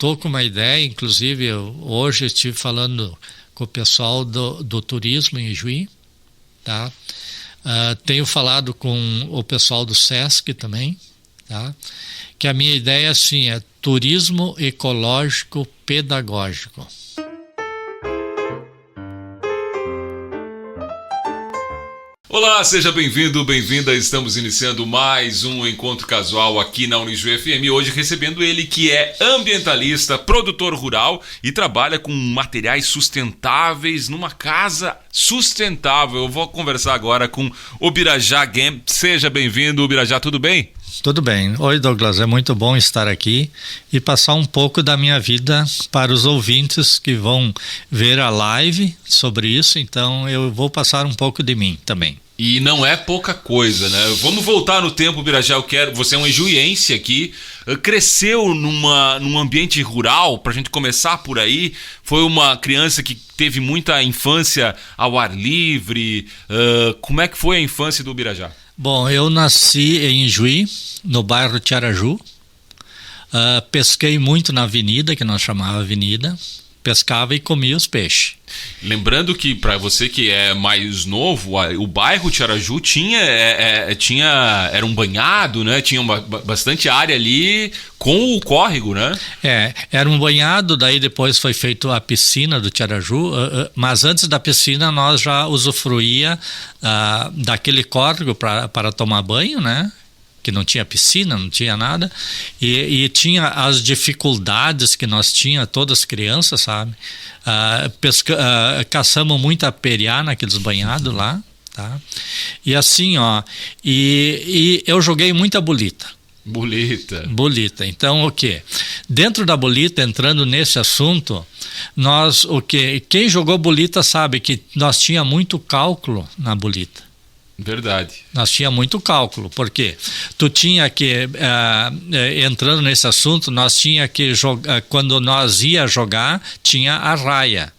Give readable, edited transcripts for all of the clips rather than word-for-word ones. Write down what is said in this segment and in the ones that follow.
tô com uma ideia, inclusive hoje estive falando com o pessoal do turismo em Juí, tá? Tenho falado com o pessoal do SESC também, tá? Que a minha ideia assim é turismo ecológico pedagógico. Olá, seja bem-vindo, bem-vinda. Estamos iniciando mais um encontro casual aqui na Unijuí FM. Hoje recebendo ele que é ambientalista, produtor rural e trabalha com materiais sustentáveis numa casa sustentável. Eu vou conversar agora com o Birajá Gemp. Seja bem-vindo, Birajá, tudo bem? Tudo bem. Oi, Douglas, é muito bom estar aqui e passar um pouco da minha vida para os ouvintes que vão ver a live sobre isso, então eu vou passar um pouco de mim também. E não é pouca coisa, né? Vamos voltar no tempo, Birajá, você é um ijuiense aqui, cresceu num ambiente rural, pra gente começar por aí, foi uma criança que teve muita infância ao ar livre, como é que foi a infância do Birajá? Bom, eu nasci em Juí, no bairro Tiaraju, pesquei muito na avenida, que nós chamávamos avenida, pescava e comia os peixes. Lembrando que para você que é mais novo, o bairro Tiaraju era um banhado, né? Tinha bastante área ali com o córrego, né? Era um banhado, daí depois foi feita a piscina do Tiaraju, mas antes da piscina nós já usufruía daquele córrego para tomar banho, né? Que não tinha piscina, não tinha nada, e tinha as dificuldades que nós tinha, todas as crianças, sabe? Caçamos muita periá naqueles banhados lá, tá? E assim, e eu joguei muita bolita. Bolita. Então, o quê? Dentro da bolita, entrando nesse assunto, quem jogou bolita sabe que nós tinha muito cálculo na bolita. Verdade. Nós tinha muito cálculo, porque tu tinha que, entrando nesse assunto, nós tinha que jogar, quando nós ia jogar, tinha a raia.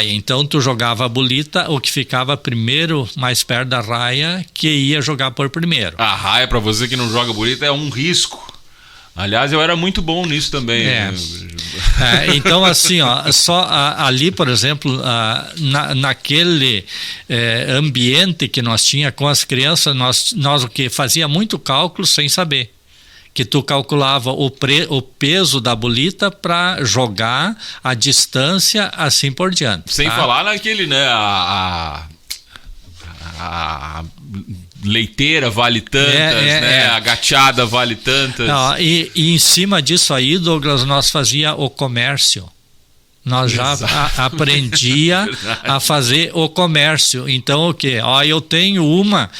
Então tu jogava a bolita, o que ficava primeiro, mais perto da raia, que ia jogar por primeiro. A raia, para você que não joga bolita, é um risco. Aliás, eu era muito bom nisso também. Então, assim, só ali, por exemplo, naquele ambiente que nós tinha com as crianças, nós o que fazia muito cálculo sem saber. Que tu calculava o peso da bolita para jogar, a distância, assim por diante. Sem falar naquele, né? A leiteira vale tantas, né? A gateada vale tantas. E em cima disso aí, Douglas, nós fazia o comércio. Nós já aprendia a fazer o comércio. Então o quê? Eu tenho uma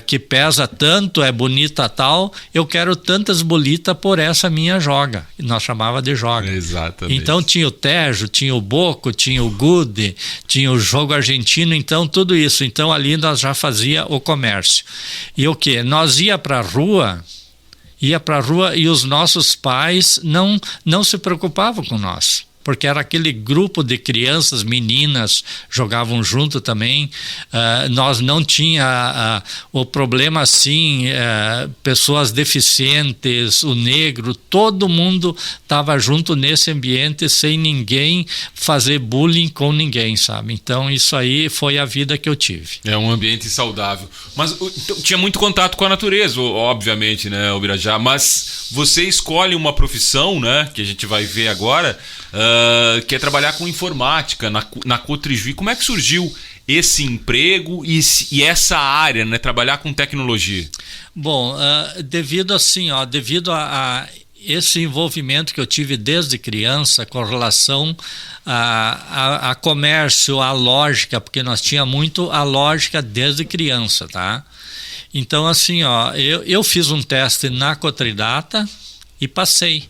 que pesa tanto, é bonita tal, eu quero tantas bolitas por essa minha joga. Nós chamava de joga. Exatamente. Então tinha o tejo, tinha o boco, tinha o gude, tinha o jogo argentino, então tudo isso. Então ali nós já fazia o comércio. E o quê? Nós ia para a rua e os nossos pais não se preocupavam com nós. Porque era aquele grupo de crianças, meninas, jogavam junto também. Nós não tinha o problema assim, pessoas deficientes, o negro, todo mundo estava junto nesse ambiente sem ninguém fazer bullying com ninguém, sabe? Então isso aí foi a vida que eu tive. É um ambiente saudável. Mas tinha muito contato com a natureza, obviamente, né, o Birajá? Mas você escolhe uma profissão, né, que a gente vai ver agora, que é trabalhar com informática na Cotrijuí. Como é que surgiu esse emprego e essa área, né, trabalhar com tecnologia? Bom, devido a esse envolvimento que eu tive desde criança com relação a comércio, a lógica, porque nós tinha muito a lógica desde criança, tá? Então, assim, eu fiz um teste na Cotridata e passei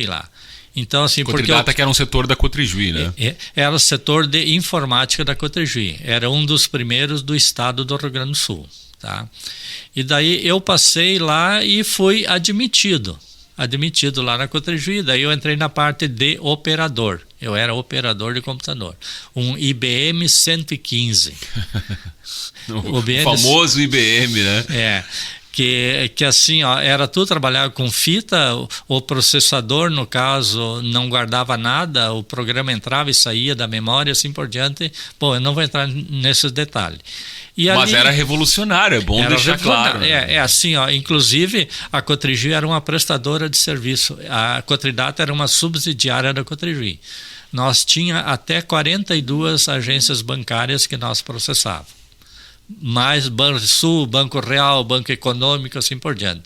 lá. Então, assim, Cotridata, que era um setor da Cotrijuí, né? Era o setor de informática da Cotrijuí. Era um dos primeiros do estado do Rio Grande do Sul, tá? E daí eu passei lá e fui admitido lá na Cotrijuí. Daí eu entrei na parte de operador. Eu era operador de computador. Um IBM 115. O famoso IBM, né? que assim, ó, era tudo trabalhado com fita, o processador, no caso, não guardava nada, o programa entrava e saía da memória, assim por diante. Bom, eu não vou entrar nesses detalhes. Mas era revolucionário, é bom deixar claro. Né? É assim, ó, inclusive a Cotrigi era uma prestadora de serviço, a Cotridata era uma subsidiária da Cotrigi. Nós tinha até 42 agências bancárias que nós processávamos. Mais Banrisul, Banco Real, Banco Econômico, assim por diante.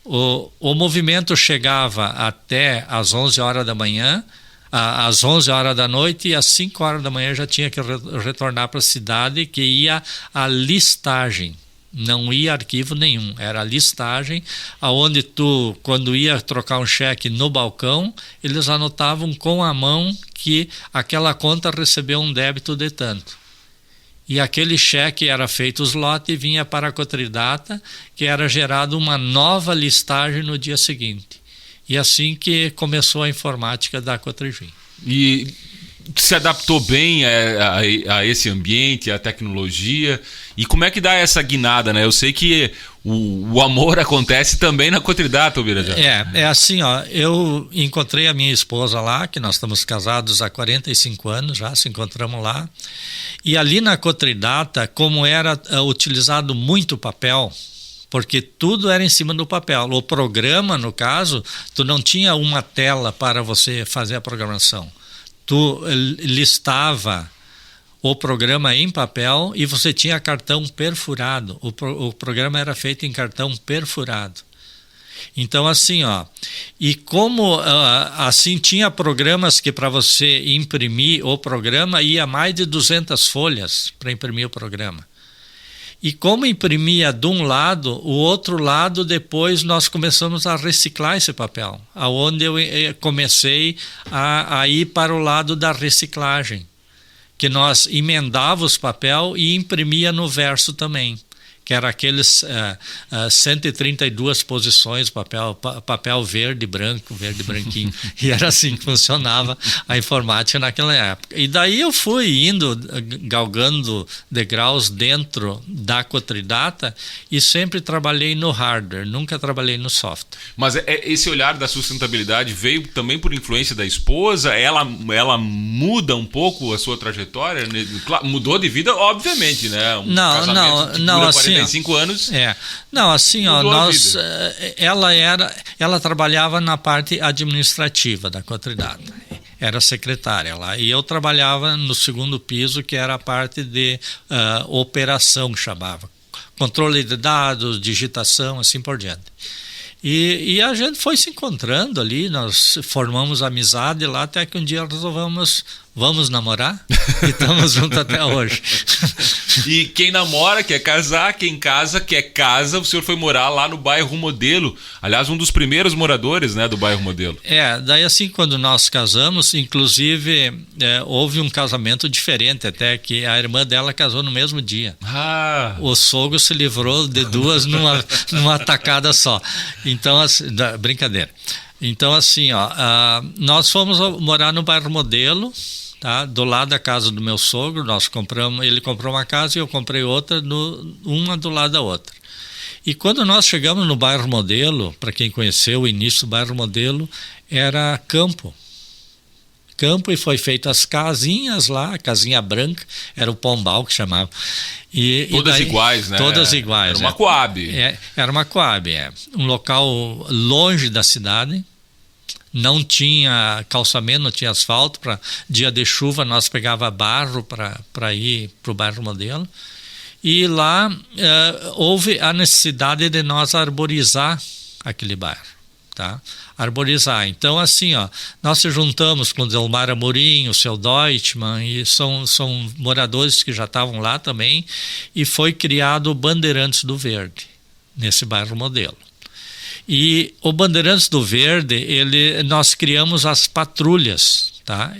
O movimento chegava até às 11 horas da manhã, às 11 horas da noite, e às 5 horas da manhã já tinha que retornar para a cidade, que ia a listagem. Não ia arquivo nenhum, era a listagem, aonde tu, quando ia trocar um cheque no balcão, eles anotavam com a mão que aquela conta recebeu um débito de tanto. E aquele cheque era feito os lotes e vinha para a Cotridata, que era gerado uma nova listagem no dia seguinte. E assim que começou a informática da Cotrigi. E se adaptou bem a esse ambiente, à tecnologia? E como é que dá essa guinada, né? Eu sei que o amor acontece também na Cotridata, Ubirajara. É assim, ó, eu encontrei a minha esposa lá, que nós estamos casados há 45 anos, já se encontramos lá. E ali na Cotridata, como era utilizado muito papel, porque tudo era em cima do papel. O programa, no caso, tu não tinha uma tela para você fazer a programação. Tu listava o programa em papel e você tinha cartão perfurado. O programa era feito em cartão perfurado. Então, assim, ó, e como assim tinha programas que para você imprimir o programa ia mais de 200 folhas para imprimir o programa. E como imprimia de um lado, o outro lado depois nós começamos a reciclar esse papel, aonde eu comecei a ir para o lado da reciclagem, que nós emendávamos papel e imprimia no verso também, que era aqueles 132 posições, papel verde, branco, verde, branquinho. E era assim que funcionava a informática naquela época. E daí eu fui indo, galgando degraus dentro da Cotridata e sempre trabalhei no hardware, nunca trabalhei no software. Mas esse olhar da sustentabilidade veio também por influência da esposa? Ela muda um pouco a sua trajetória? Mudou de vida, obviamente, né? Não, assim, 45 anos. Não, assim, ó, ela trabalhava na parte administrativa da Cotridata. Era secretária lá. E eu trabalhava no segundo piso, que era a parte de operação, que chamava. Controle de dados, digitação, assim por diante. E a gente foi se encontrando ali, nós formamos amizade lá, até que um dia resolvemos, vamos namorar? E estamos juntos até hoje. E quem namora quer casar, quem casa quer casa. O senhor foi morar lá no bairro Modelo, aliás, um dos primeiros moradores, né, do bairro Modelo. Daí assim, quando nós casamos, inclusive houve um casamento diferente, até que a irmã dela casou no mesmo dia. O sogro se livrou de duas numa tacada só. Então, assim, brincadeira. Então, assim, ó, nós fomos morar no bairro Modelo, tá? Do lado da casa do meu sogro. Ele comprou uma casa e eu comprei outra, uma do lado da outra. E quando nós chegamos no bairro Modelo, para quem conheceu o início do bairro Modelo, era campo, e foi feito as casinhas lá, a casinha branca, era o pombal que chamava. Todas iguais, né? Todas iguais. Era uma Coab. Era uma Coab, um local longe da cidade, não tinha calçamento, não tinha asfalto. Para dia de chuva nós pegava barro para ir para o bairro Modelo. E lá houve a necessidade de nós arborizar aquele bairro. Tá? Arborizar. Então, assim, ó, nós se juntamos com o Delmar Amorim, o seu Deutschmann, e são moradores que já estavam lá também, e foi criado o Bandeirantes do Verde, nesse bairro Modelo. E o Bandeirantes do Verde, nós criamos as patrulhas, tá?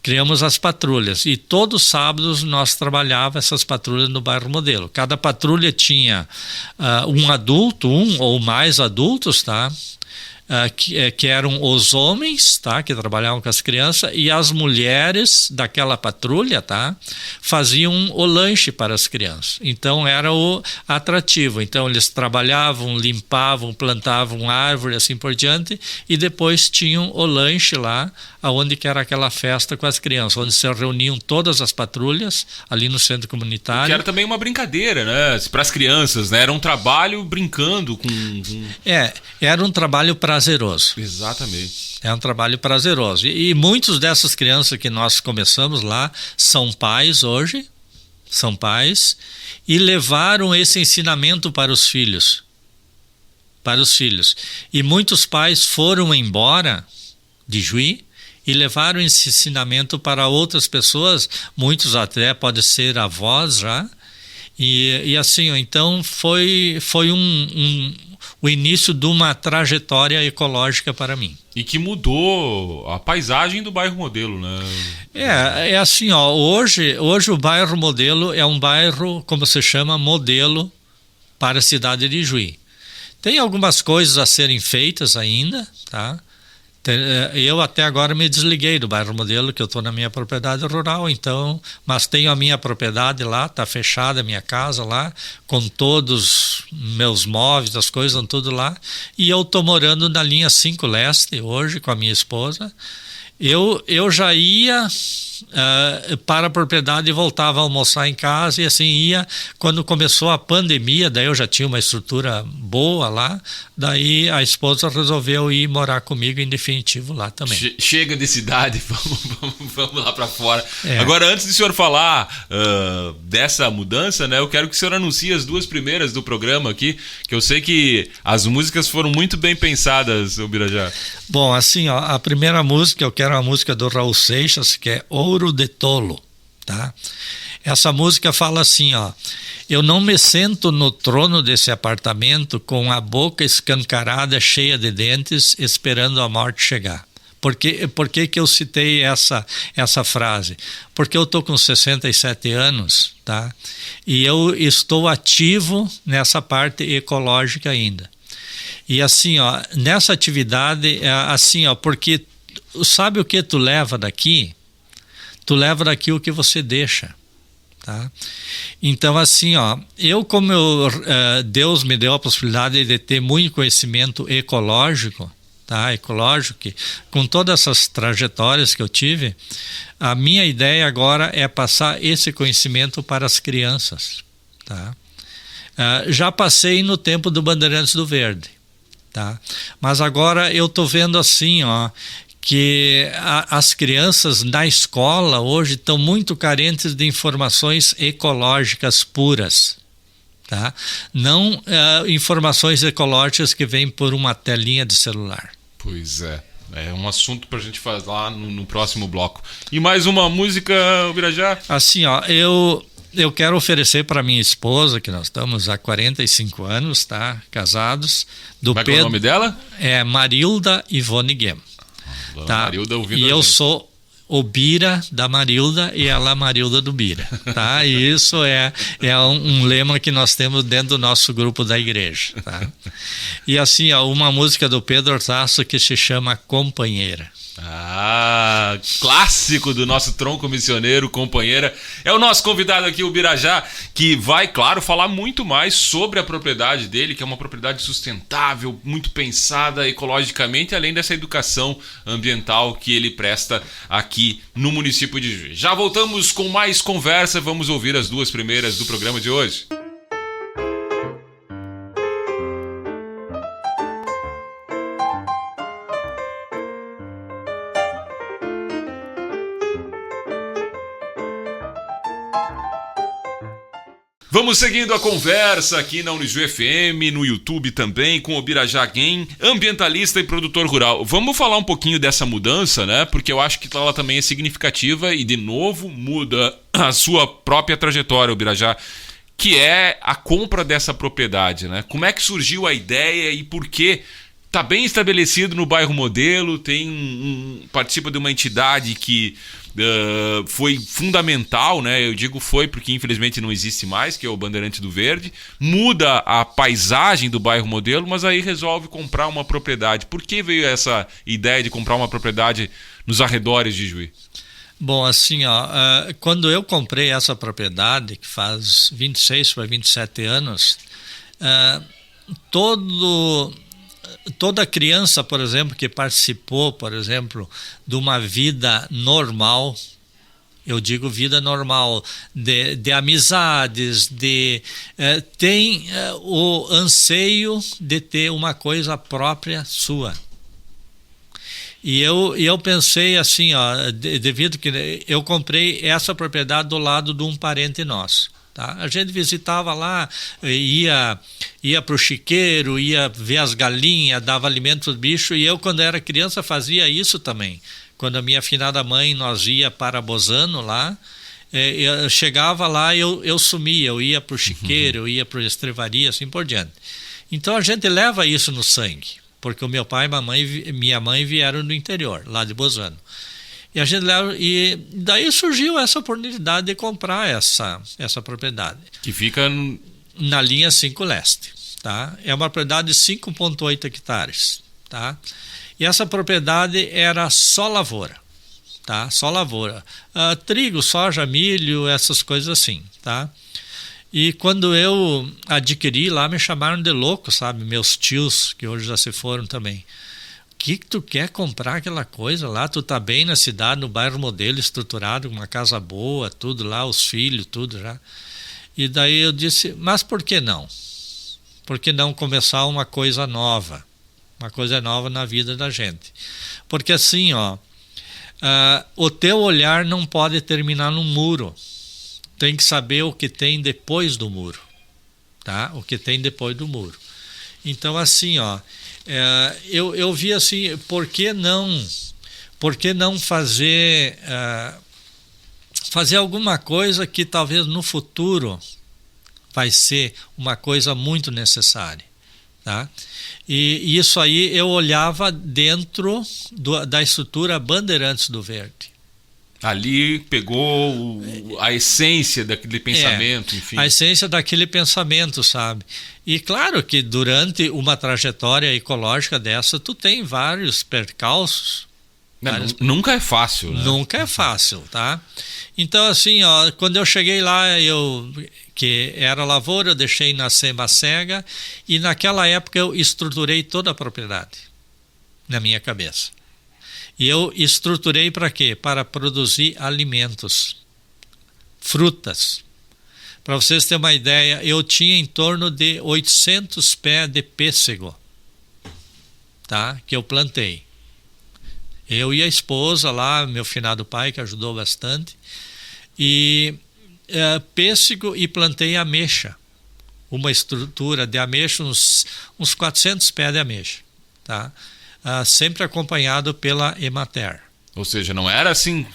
Criamos as patrulhas e todos os sábados nós trabalhávamos essas patrulhas no bairro Modelo. Cada patrulha tinha um adulto, um ou mais adultos, tá? que eram os homens, tá, que trabalhavam com as crianças, e as mulheres daquela patrulha, tá, faziam o lanche para as crianças. Então era o atrativo. Então eles trabalhavam, limpavam, plantavam árvore, assim por diante, e depois tinham o lanche lá, aonde que era aquela festa com as crianças, onde se reuniam todas as patrulhas ali no centro comunitário. Que era também uma brincadeira, né, para as crianças, né? Era um trabalho brincando com... Era um trabalho prazeroso. Exatamente. É um trabalho prazeroso. E muitos dessas crianças que nós começamos lá são pais hoje, e levaram esse ensinamento para os filhos. E muitos pais foram embora de Juí e levaram esse ensinamento para outras pessoas, muitos até podem ser avós já, e assim, então foi o início de uma trajetória ecológica para mim. E que mudou a paisagem do bairro Modelo, né? É assim, ó, hoje o bairro Modelo é um bairro, como se chama, modelo para a cidade de Juí. Tem algumas coisas a serem feitas ainda, tá? Eu até agora me desliguei do bairro Modelo, que eu estou na minha propriedade rural, então, mas tenho a minha propriedade lá, está fechada a minha casa lá, com todos meus móveis, as coisas, estão tudo lá, e eu estou morando na linha 5 Leste hoje com a minha esposa. Eu já ia para a propriedade e voltava a almoçar em casa, e assim ia. Quando começou a pandemia, daí eu já tinha uma estrutura boa lá, daí a esposa resolveu ir morar comigo em definitivo lá também. Chega de cidade, vamos lá para fora. Agora, antes de o senhor falar dessa mudança, né, eu quero que o senhor anuncie as duas primeiras do programa aqui, que eu sei que as músicas foram muito bem pensadas, Ubirajá. Bom, assim, ó, a primeira música, eu quero a música do Raul Seixas, que é Ouro de Tolo, tá? Essa música fala assim, ó: eu não me sento no trono desse apartamento com a boca escancarada, cheia de dentes, esperando a morte chegar. Por que eu citei essa frase? Porque eu estou com 67 anos, tá? E eu estou ativo nessa parte ecológica ainda. E assim, ó, nessa atividade, assim, ó, porque sabe o que tu leva daqui? Tu leva daqui o que você deixa, tá? Então, assim, ó, Deus me deu a possibilidade de ter muito conhecimento ecológico, tá? Ecológico, que, com todas essas trajetórias que eu tive, a minha ideia agora é passar esse conhecimento para as crianças, tá? Já passei no tempo do Bandeirantes do Verde, tá? Mas agora eu estou vendo assim, ó, que as crianças na escola hoje estão muito carentes de informações ecológicas puras, tá? Não informações ecológicas que vêm por uma telinha de celular. Pois é. É um assunto para a gente falar no próximo bloco. E mais uma música, Ubirajá? Assim, ó, eu quero oferecer para minha esposa, que nós estamos há 45 anos, tá? Casados. Como é que é o nome dela? É Marilda Ivone Guem. Tá? Marilda ouvindo e eu sou o Bira da Marilda e ela a Marilda do Bira, tá? E isso é um lema que nós temos dentro do nosso grupo da igreja, tá? E assim, ó, uma música do Pedro Tasso que se chama Companheira. Clássico do nosso tronco missioneiro, Companheira. É o nosso convidado aqui, o Ubirajá, que vai, claro, falar muito mais sobre a propriedade dele, que é uma propriedade sustentável, muito pensada ecologicamente, além dessa educação ambiental que ele presta aqui no município de Juí. Já voltamos com mais conversa, vamos ouvir as duas primeiras do programa de hoje. Vamos seguindo a conversa aqui na Unijuí FM, no YouTube também, com o Ubirajá Guem, ambientalista e produtor rural. Vamos falar um pouquinho dessa mudança, né? Porque eu acho que ela também é significativa e, de novo, muda a sua própria trajetória, Ubirajá, que é a compra dessa propriedade, né? Como é que surgiu a ideia e por que Está bem estabelecido no bairro Modelo, participa de uma entidade que foi fundamental, né? Eu digo foi porque infelizmente não existe mais, que é o Bandeirante do Verde. Muda a paisagem do bairro Modelo, mas aí resolve comprar uma propriedade. Por que veio essa ideia de comprar uma propriedade nos arredores de Juí? Bom, assim, quando eu comprei essa propriedade, que faz 26 para 27 anos, toda criança, por exemplo, que participou, por exemplo, de uma vida normal, eu digo vida normal, de amizades, tem o anseio de ter uma coisa própria sua. E eu pensei assim, devido que eu comprei essa propriedade do lado de um parente nosso. Tá? A gente visitava lá, ia para o chiqueiro, ia ver as galinhas, dava alimento para os bichos, e eu, quando era criança, fazia isso também. Quando a minha afinada mãe, nós ia para Bozano lá, eu chegava lá, eu sumia, eu ia para o chiqueiro, eu ia para a estrevaria, assim por diante. Então a gente leva isso no sangue, porque o meu pai e minha mãe vieram do interior, lá de Bozano. E daí surgiu essa oportunidade de comprar essa propriedade. Que fica na linha 5 Leste. Tá? É uma propriedade de 5,8 hectares. Tá? E essa propriedade era só lavoura. Tá? Só lavoura. Trigo, soja, milho, essas coisas assim. Tá? E quando eu adquiri lá, me chamaram de louco, sabe? Meus tios, que hoje já se foram também. Que tu quer comprar aquela coisa lá? Tu tá bem na cidade, no bairro Modelo, estruturado, uma casa boa, tudo lá, os filhos, tudo já. E daí eu disse, mas por que não? Por que não começar uma coisa nova? Uma coisa nova na vida da gente. Porque assim, o teu olhar não pode terminar no muro. Tem que saber o que tem depois do muro. Tá? O que tem depois do muro. Então assim, eu vi assim, por que não fazer alguma coisa que talvez no futuro vai ser uma coisa muito necessária, tá? E isso aí eu olhava dentro da estrutura Bandeirantes do Verde. Ali pegou a essência daquele pensamento, enfim. A essência daquele pensamento, sabe? E claro que durante uma trajetória ecológica dessa, tu tem vários percalços. Nunca é fácil, né? Nunca é fácil, tá? Então, assim, quando eu cheguei lá, que era lavoura, eu deixei nascer macega, e naquela época eu estruturei toda a propriedade na minha cabeça. E eu estruturei para quê? Para produzir alimentos, frutas. Para vocês terem uma ideia, eu tinha em torno de 800 pés de pêssego, tá? Que eu plantei. Eu e a esposa lá, meu finado pai, que ajudou bastante, e pêssego, e plantei ameixa. Uma estrutura de ameixa, uns 400 pés de ameixa, tá? Sempre acompanhado pela Emater. Ou seja, não era assim,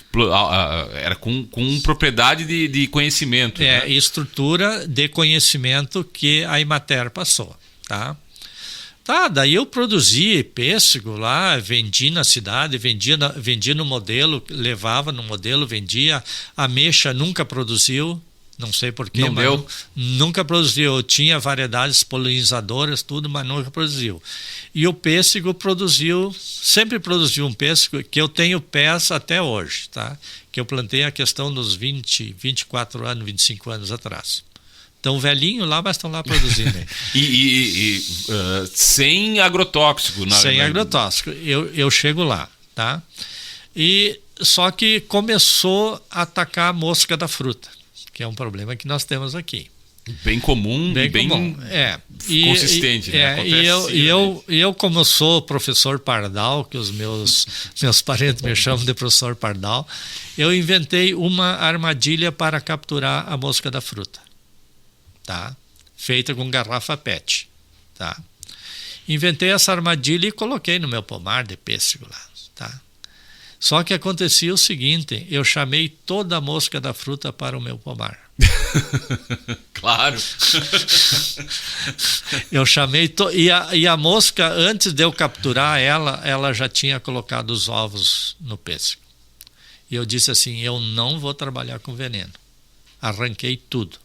era com propriedade de conhecimento. Né? Estrutura de conhecimento que a Emater passou. Tá? Daí eu produzi pêssego lá, vendi na cidade, vendi no Modelo, levava no Modelo, vendia. Ameixa nunca produziu. Não sei porquê, não deu. Nunca produziu. Eu tinha variedades polinizadoras, tudo, mas nunca produziu. E o pêssego sempre produziu um pêssego que eu tenho pés até hoje, tá? Que eu plantei a questão dos 24 anos, 25 anos atrás. Então, velhinho lá, mas estão lá produzindo. Sem agrotóxico. Sem agrotóxico. Eu chego lá, tá? Só que começou a atacar a mosca da fruta, que é um problema que nós temos aqui. Bem comum, bem consistente. Né? E eu, como sou professor Pardal, que os meus parentes me chamam de professor Pardal, eu inventei uma armadilha para capturar a mosca da fruta, tá? Feita com garrafa PET. Tá? Inventei essa armadilha e coloquei no meu pomar de pêssego lá. Tá? Só que acontecia o seguinte, eu chamei toda a mosca da fruta para o meu pomar. Claro. Eu chamei... E a mosca, antes de eu capturar ela já tinha colocado os ovos no pêssego. E eu disse assim, eu não vou trabalhar com veneno. Arranquei tudo.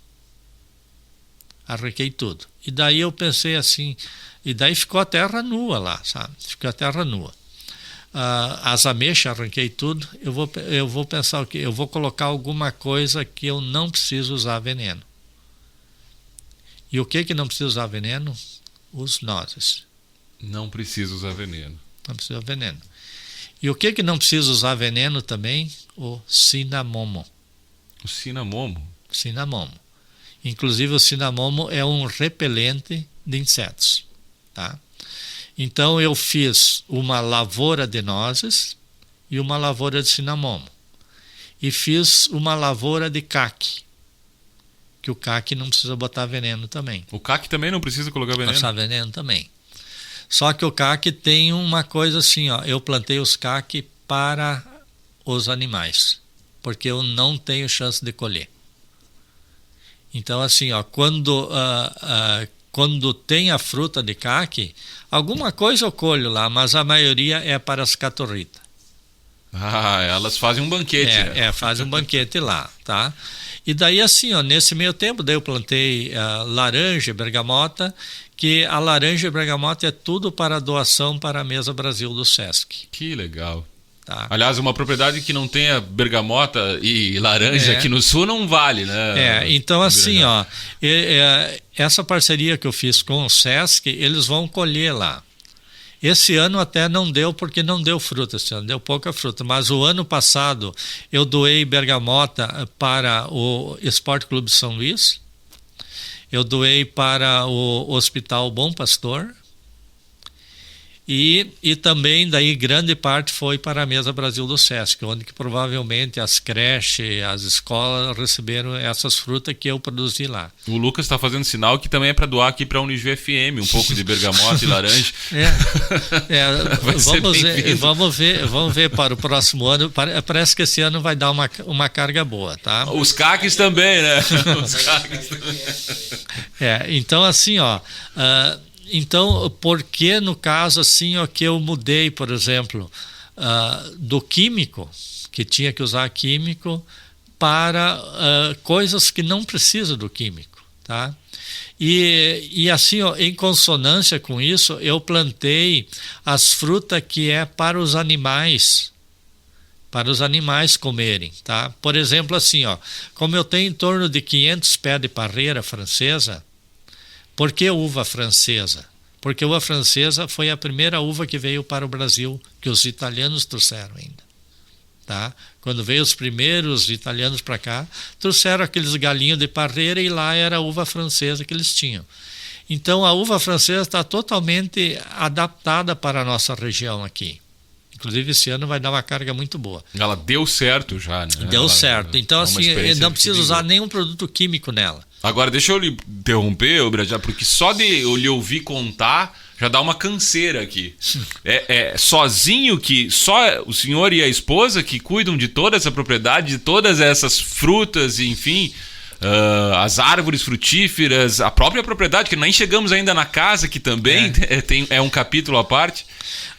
E daí eu pensei assim... E daí ficou a terra nua lá, sabe? Ficou a terra nua. As ameixas, arranquei tudo. Eu vou pensar o quê? Eu vou colocar alguma coisa que eu não preciso usar veneno. E o que não precisa usar veneno? Os nozes. Não precisa usar veneno. Não precisa usar veneno. E o que não precisa usar veneno também? O cinamomo. O cinamomo? Cinamomo. Inclusive o cinamomo é um repelente de insetos. Tá? Então eu fiz uma lavoura de nozes e uma lavoura de cinamomo. E fiz uma lavoura de caque. Que o caque não precisa botar veneno também. O caque também não precisa colocar veneno? Passar veneno também. Só que o caque tem uma coisa assim, ó, eu plantei os caque para os animais, porque eu não tenho chance de colher. Então assim, ó, quando tem a fruta de caque, alguma coisa eu colho lá, mas a maioria é para as caturritas. Elas fazem um banquete. Fazem um banquete lá, tá? E daí assim, ó, nesse meio tempo, daí eu plantei laranja, bergamota, que a laranja e bergamota é tudo para doação para a Mesa Brasil do Sesc. Que legal. Tá. Aliás, uma propriedade que não tenha bergamota e laranja aqui no sul não vale, né? Então assim, ó, essa parceria que eu fiz com o Sesc, eles vão colher lá. Esse ano até não deu, porque não deu fruta esse ano, deu pouca fruta. Mas o ano passado eu doei bergamota para o Esporte Clube São Luís, eu doei para o Hospital Bom Pastor e também daí grande parte foi para a Mesa Brasil do Sesc, onde que provavelmente as creches, as escolas receberam essas frutas que eu produzi lá. O Lucas está fazendo sinal que também é para doar aqui para a Unijuí FM, um pouco de bergamota e laranja. Vamos ver para o próximo ano. Parece que esse ano vai dar uma carga boa, tá? Os caques também, né? Os caques também. Então assim, ó... Então, por que no caso assim, ó, que eu mudei, por exemplo, do químico, que tinha que usar químico, para coisas que não precisam do químico, tá? E assim, ó, em consonância com isso, eu plantei as frutas que é para os animais comerem, tá? Por exemplo, assim, ó, como eu tenho em torno de 500 pés de parreira francesa. Por que uva francesa? Porque a uva francesa foi a primeira uva que veio para o Brasil, que os italianos trouxeram ainda. Tá? Quando veio os primeiros italianos para cá, trouxeram aqueles galinhos de parreira e lá era a uva francesa que eles tinham. Então a uva francesa está totalmente adaptada para a nossa região aqui. Inclusive esse ano vai dar uma carga muito boa. Ela deu certo já, né? Deu certo. Então assim, não precisa usar nenhum produto químico nela. Agora, deixa eu lhe interromper, Brajá, porque só de eu lhe ouvir contar já dá uma canseira aqui. Sozinho que só o senhor e a esposa que cuidam de toda essa propriedade, de todas essas frutas, enfim, as árvores frutíferas, a própria propriedade, que nem chegamos ainda na casa, que também é um capítulo à parte.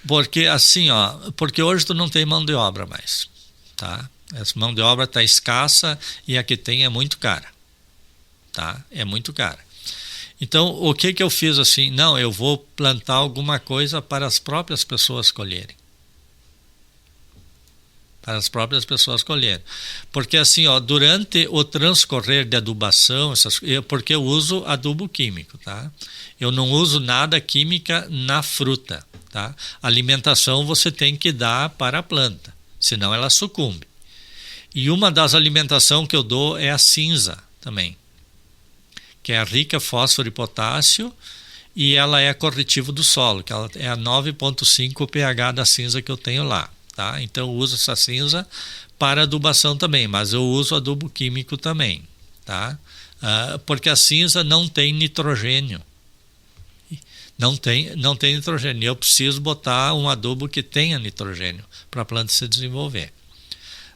Porque assim, ó, porque hoje tu não tem mão de obra mais, tá? Essa mão de obra está escassa e a que tem é muito cara. Tá? É muito cara. Então, o que eu fiz assim? Não, eu vou plantar alguma coisa para as próprias pessoas colherem. Para as próprias pessoas colherem. Porque assim, ó, durante o transcorrer de adubação, porque eu uso adubo químico, tá? Eu não uso nada química na fruta, tá? Alimentação você tem que dar para a planta, senão ela sucumbe. E uma das alimentações que eu dou é a cinza também, que é rica em fósforo e potássio, e ela é corretivo do solo, que ela é a 9,5 pH da cinza que eu tenho lá, tá? Então eu uso essa cinza para adubação também, mas eu uso adubo químico também, tá? Porque a cinza não tem nitrogênio. Não tem nitrogênio. Eu preciso botar um adubo que tenha nitrogênio para a planta se desenvolver,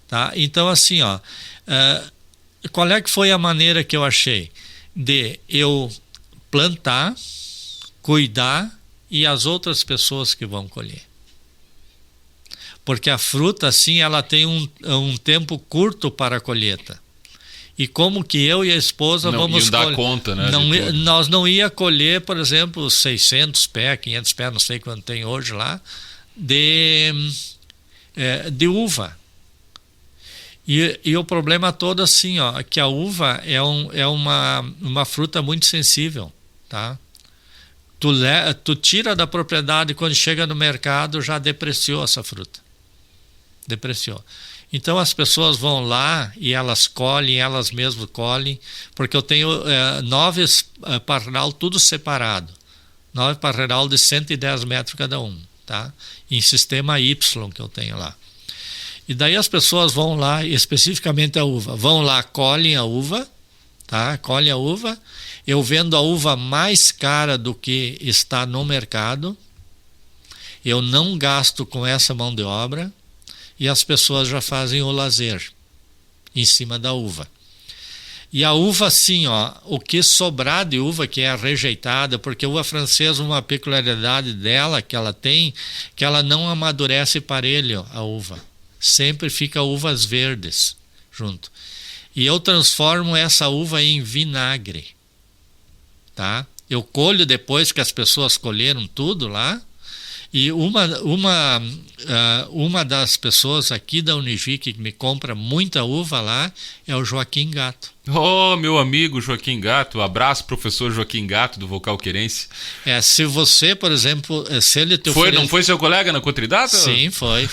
tá? Então assim, ó, qual é que foi a maneira que eu achei de eu plantar, cuidar e as outras pessoas que vão colher? Porque a fruta, assim, ela tem um tempo curto para a colheita. E como que eu e a esposa vamos dar conta, né? Nós não ia colher, por exemplo, 600 pés, 500 pés, não sei quanto tem hoje lá, de uva. E o problema todo assim, ó, que a uva é uma fruta muito sensível, tá? Tu tira da propriedade, quando chega no mercado já depreciou essa fruta. Depreciou. Então as pessoas vão lá e elas colhem, elas mesmas colhem, porque eu tenho 9 parreiral tudo separado. 9 parreiral de 110 metros cada um, tá? Em sistema Y que eu tenho lá. E daí as pessoas vão lá, especificamente a uva, vão lá, colhem a uva, tá? Colhem a uva, eu vendo a uva mais cara do que está no mercado, eu não gasto com essa mão de obra, e as pessoas já fazem o lazer em cima da uva. E a uva, assim, ó, o que sobrar de uva, que é rejeitada, porque a uva francesa, uma peculiaridade dela que ela tem, que ela não amadurece parelho, a uva. Sempre fica uvas verdes junto. E eu transformo essa uva em vinagre, tá? Eu colho depois que as pessoas colheram tudo lá. E uma das pessoas aqui da Unijuí que me compra muita uva lá é o Joaquim Gato. Oh, meu amigo Joaquim Gato, abraço, professor Joaquim Gato do Vocal Querense. Se você, por exemplo, se ele te oferecer... Não foi seu colega na Cotridata? Sim, foi.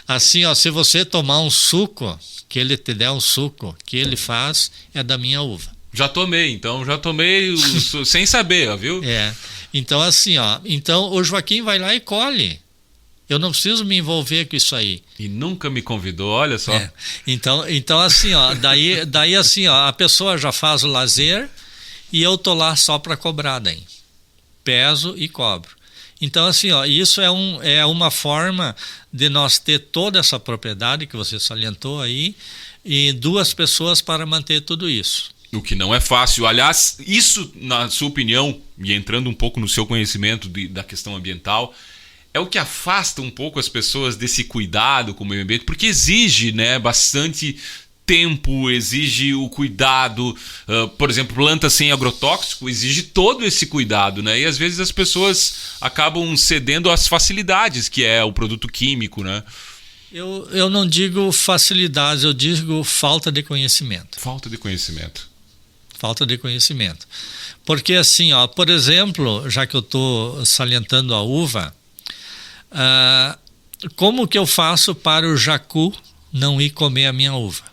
Assim, ó, se você tomar um suco, que ele te der um suco, que ele faz, é da minha uva. Já tomei sem saber, ó, viu? Então assim, ó, então o Joaquim vai lá e colhe. Eu não preciso me envolver com isso aí. E nunca me convidou, olha só. Então assim, ó, daí assim, ó, a pessoa já faz o lazer e eu tô lá só para cobrar daí. Peso e cobro. Então assim, ó, isso é uma forma de nós ter toda essa propriedade que você salientou aí e 2 pessoas para manter tudo isso. O que não é fácil. Aliás, isso, na sua opinião, e entrando um pouco no seu conhecimento da questão ambiental, é o que afasta um pouco as pessoas desse cuidado com o meio ambiente, porque exige, né, bastante tempo, exige o cuidado. Por exemplo, planta sem agrotóxico exige todo esse cuidado, né? E às vezes as pessoas acabam cedendo às facilidades, que é o produto químico, né? Eu não digo facilidades, eu digo falta de conhecimento. Falta de conhecimento. Falta de conhecimento. Porque assim, ó, por exemplo, já que eu estou salientando a uva, como que eu faço para o jacu não ir comer a minha uva?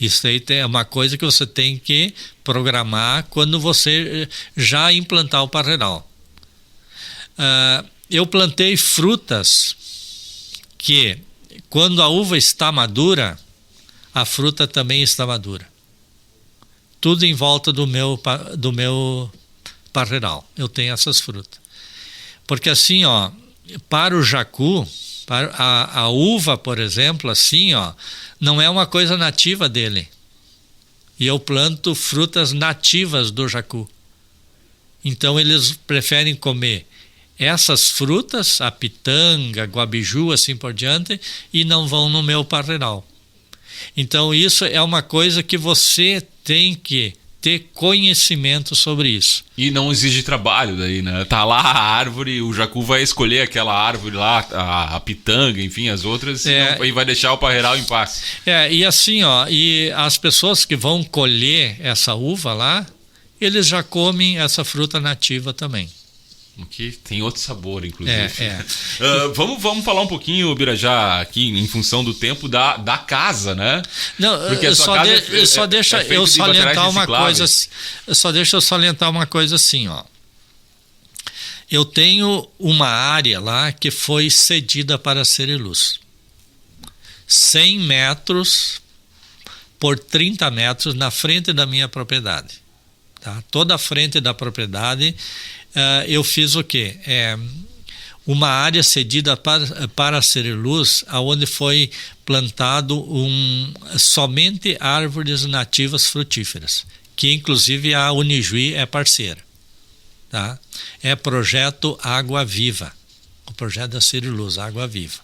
Isso aí é uma coisa que você tem que programar quando você já implantar o parreiral. Eu plantei frutas que, quando a uva está madura, a fruta também está madura. Tudo em volta do meu parreiral. Eu tenho essas frutas. Porque assim, ó, para o jacu, para a uva, por exemplo, assim, ó, não é uma coisa nativa dele. E eu planto frutas nativas do jacu. Então eles preferem comer essas frutas, a pitanga, guabiju, assim por diante, e não vão no meu parreiral. Então isso é uma coisa que você tem que ter conhecimento sobre isso. E não exige trabalho daí, né? Tá lá a árvore, o jacu vai escolher aquela árvore lá, a pitanga, enfim, as outras, e vai deixar o parreiral em paz. E assim, ó, e as pessoas que vão colher essa uva lá, eles já comem essa fruta nativa também. Que tem outro sabor, inclusive. Vamos falar um pouquinho, Birajá, aqui em função do tempo da casa, né? Não, deixa eu salientar uma coisa assim, ó. Eu tenho uma área lá que foi cedida para a Ceriluz. 100 metros por 30 metros na frente da minha propriedade. Tá? Toda a frente da propriedade, eu fiz o quê? uma área cedida para a Ceriluz, onde foi plantado somente árvores nativas frutíferas, que inclusive a Unijuí é parceira. Tá? É projeto Água Viva, o projeto da Ceriluz, Água Viva.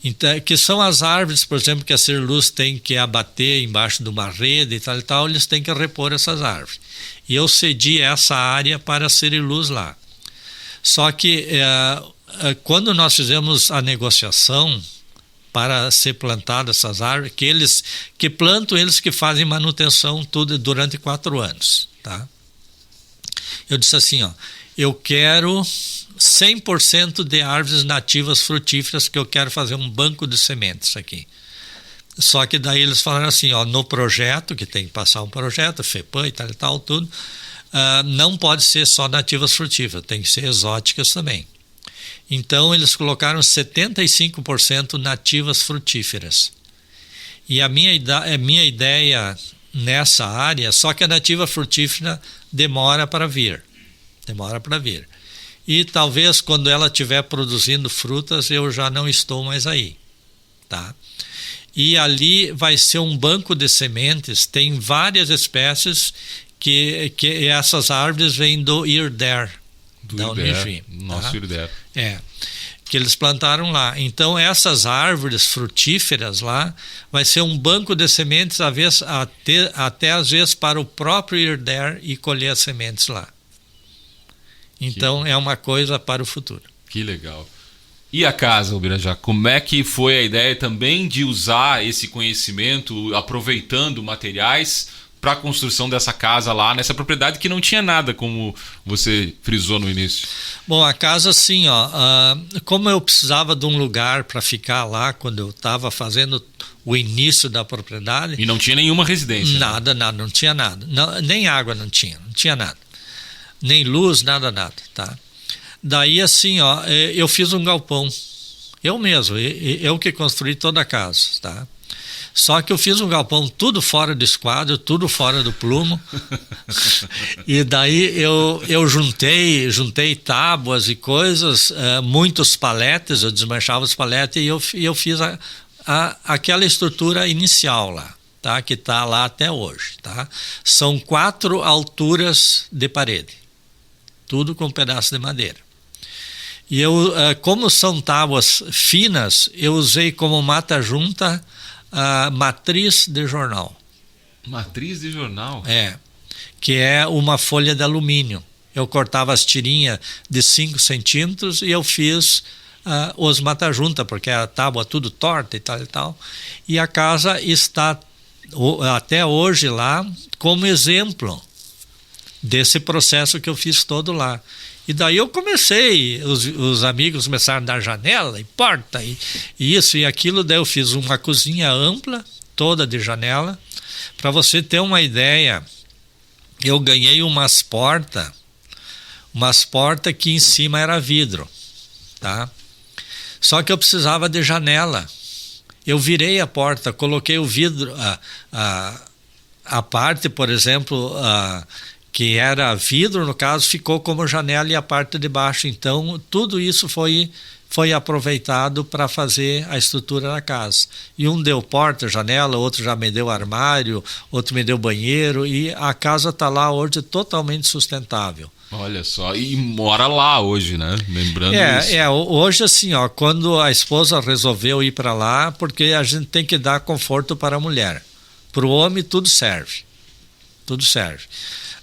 Então, que são as árvores, por exemplo, que a Ceriluz tem que abater embaixo de uma rede e tal, eles têm que repor essas árvores. E eu cedi essa área para a Ceriluz lá. Só que quando nós fizemos a negociação para ser plantadas essas árvores, que plantam, eles que fazem manutenção tudo durante 4 anos. Tá? Eu disse assim, eu quero 100% de árvores nativas frutíferas, que eu quero fazer um banco de sementes aqui. Só que daí eles falaram assim, no projeto, que tem que passar um projeto, FEPAM e tal, tudo, não pode ser só nativas frutíferas, tem que ser exóticas também. Então eles colocaram 75% nativas frutíferas. E a minha ideia nessa área, só que a nativa frutífera demora para vir. E talvez quando ela estiver produzindo frutas, eu já não estou mais aí. Tá? E ali vai ser um banco de sementes, tem várias espécies que essas árvores vêm do IRDER, da Unijuí. Nosso IRDER. Que eles plantaram lá. Então essas árvores frutíferas lá vai ser um banco de sementes até às vezes para o próprio IRDER e colher as sementes lá. Então é uma coisa para o futuro. Que legal. E a casa, Ubirajá, como é que foi a ideia também de usar esse conhecimento, aproveitando materiais para a construção dessa casa lá, nessa propriedade que não tinha nada, como você frisou no início? Bom, a casa assim, como eu precisava de um lugar para ficar lá quando eu estava fazendo o início da propriedade... E não tinha nenhuma residência? Nada, não tinha nada. Nem água não tinha nada. Nem luz, nada, tá? Daí assim, eu fiz um galpão, eu mesmo, eu que construí toda a casa, tá? Só que eu fiz um galpão tudo fora do esquadro, tudo fora do plumo. E daí eu juntei tábuas e coisas, muitos paletes, eu desmanchava os paletes e eu fiz aquela estrutura inicial lá, tá? Que está lá até hoje, tá? São 4 alturas de parede, tudo com um pedaço de madeira. E como são tábuas finas, eu usei como mata-junta a matriz de jornal. Matriz de jornal? Que é uma folha de alumínio. Eu cortava as tirinhas de 5 centímetros e eu fiz os mata-junta, porque a tábua tudo torta e tal. E a casa está até hoje lá como exemplo desse processo que eu fiz todo lá. E daí eu comecei, os amigos começaram a dar janela e porta e isso e aquilo, daí eu fiz uma cozinha ampla, toda de janela. Para você ter uma ideia, eu ganhei umas portas que em cima era vidro, tá? Só que eu precisava de janela. Eu virei a porta, coloquei o vidro, a parte, por exemplo, que era vidro, no caso, ficou como janela e a parte de baixo. Então, tudo isso foi aproveitado para fazer a estrutura da casa. E um deu porta, janela, outro já me deu armário, outro me deu banheiro, e a casa está lá hoje totalmente sustentável. Olha só, e mora lá hoje, né? Lembrando isso. Hoje assim, quando a esposa resolveu ir para lá, porque a gente tem que dar conforto para a mulher. Para o homem tudo serve.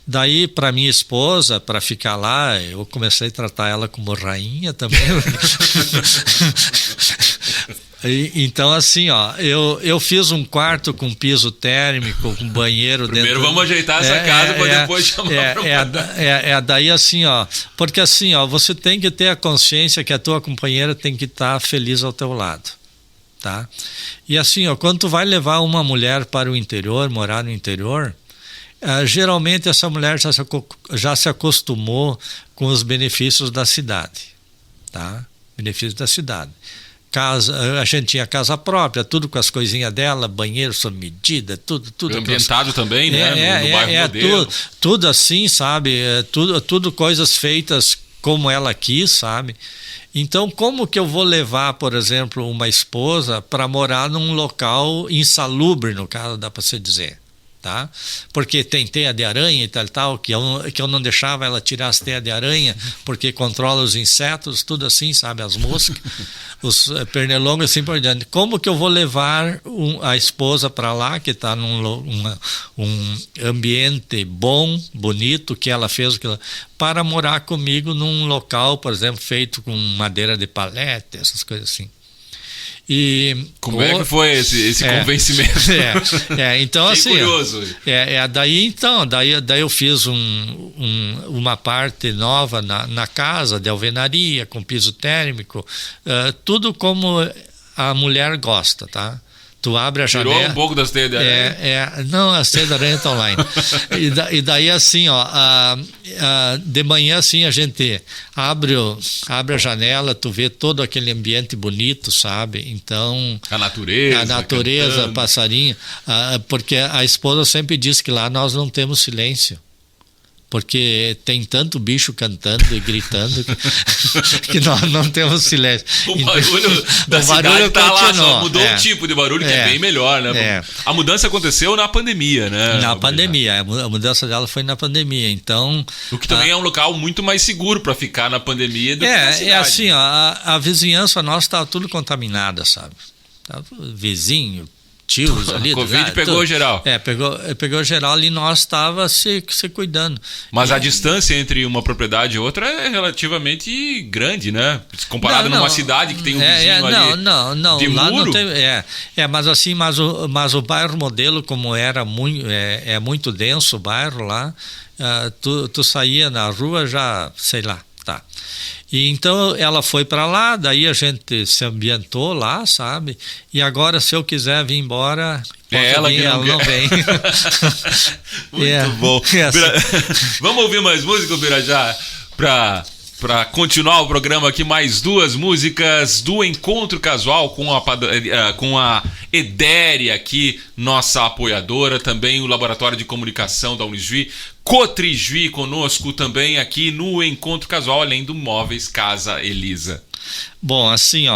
Daí, para minha esposa, para ficar lá, eu comecei a tratar ela como rainha também. Então, assim, eu fiz um quarto com piso térmico, com banheiro dentro. Primeiro vamos ajeitar essa casa para depois chamar daí assim, porque assim, você tem que ter a consciência que a tua companheira tem que estar feliz ao teu lado, tá? E assim, quando tu vai levar uma mulher para o interior, morar no interior, geralmente essa mulher já se acostumou com os benefícios da cidade, tá? Benefícios da cidade. Casa, a gente tinha casa própria, tudo com as coisinhas dela, banheiro sob medida, tudo. Ambientado também, né? No bairro modelo. Tudo assim, sabe? Tudo coisas feitas como ela quis, sabe? Então, como que eu vou levar, por exemplo, uma esposa para morar num local insalubre, no caso, dá para se dizer, tá? Porque tem teia de aranha e tal, que eu não deixava ela tirar as teias de aranha, porque controla os insetos, tudo assim, sabe? As moscas, os pernilongos, assim por diante. Como que eu vou levar a esposa para lá, que está um ambiente bom, bonito, que ela fez, para morar comigo num local, por exemplo, feito com madeira de palete, essas coisas assim. E como é que foi esse convencimento? Então assim, curioso. Daí eu fiz uma parte nova na casa de alvenaria com piso térmico, tudo como a mulher gosta, tá? Tu abre a janela... Tirou um pouco das teias de aranha? Não, as teias de aranha estão lá ainda. E daí assim, de manhã assim a gente abre a janela, tu vê todo aquele ambiente bonito, sabe? Então... A natureza, passarinho. Porque a esposa sempre diz que lá nós não temos silêncio. Porque tem tanto bicho cantando e gritando que nós não temos silêncio. O barulho da cidade está lá, só mudou o tipo de barulho, que é bem melhor, né? A mudança aconteceu na pandemia, né? Na pandemia, a mudança dela foi na pandemia, então... O que também é um local muito mais seguro para ficar na pandemia do que na cidade. Assim, a vizinhança nossa estava tudo contaminada, sabe? Vizinho, tios ali. A Covid pegou geral. Pegou geral e nós estava se cuidando. Mas a distância entre uma propriedade e outra é relativamente grande, né? Comparado numa cidade que tem um vizinho ali. Não. De lá muro? Não tem, mas assim, mas o bairro modelo, como era muito, muito denso o bairro lá, tu saía na rua já, sei lá, tá. E então ela foi para lá, daí a gente se ambientou lá, sabe? E agora, se eu quiser vir embora, ela não vem. Muito bom. Vamos ouvir mais música, Birajá, para continuar o programa aqui, mais duas músicas do Encontro Casual com a Edéria aqui, nossa apoiadora, também o Laboratório de Comunicação da Unijuí, Cotrijuí conosco também aqui no Encontro Casual, além do Móveis Casa Elisa. Bom, assim,